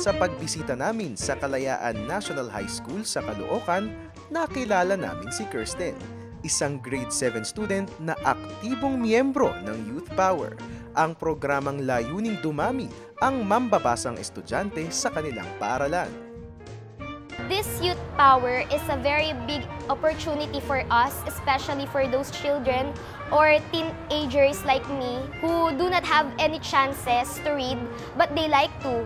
Sa pagbisita namin sa Kalayaan National High School sa Caloocan, nakilala namin si Kirsten, isang grade 7 student na aktibong miyembro ng Youth Power, ang programang layuning dumami ang mambabasang estudyante sa kanilang paaralan. This Youth Power is a very big opportunity for us, especially for those children or teenagers like me who do not have any chances to read but they like to.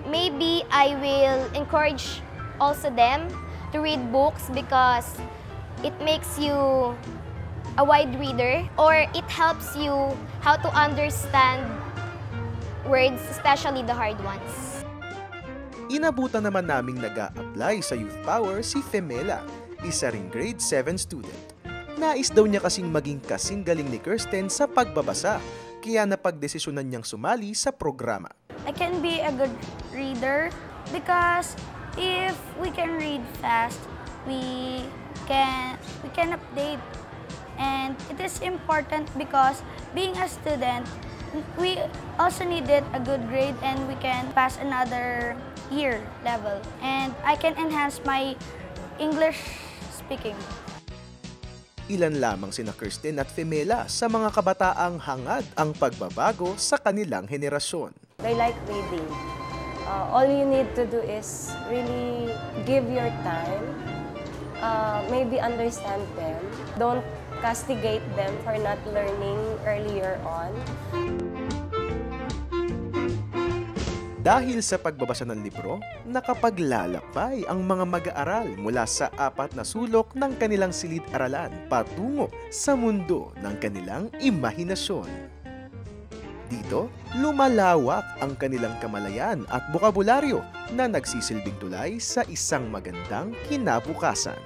Maybe I will encourage also them to read books because it makes you a wide reader or it helps you how to understand words, especially the hard ones. Inabutan naman naming nag-a-apply sa Youth Power si Femela, isa ring grade 7 student. Nais daw niya kasing maging kasing galing ni Kirsten sa pagbabasa, kaya napagdesisyonan niyang sumali sa programa. I can be a good reader because if we can read fast, we can update. And it is important because being a student, we also needed a good grade and we can pass another year level. And I can enhance my English speaking. Ilan lamang sina Kirsten at Femela sa mga kabataang hangad ang pagbabago sa kanilang henerasyon. They like reading. All you need to do is really give your time, maybe understand them. Don't castigate them for not learning earlier on. Dahil sa pagbabasa ng libro, nakapaglalakbay ang mga mag-aaral mula sa 4 na sulok ng kanilang silid-aralan patungo sa mundo ng kanilang imahinasyon. Dito, lumalawak ang kanilang kamalayan at bokabularyo na nagsisilbing tulay sa isang magandang kinabukasan.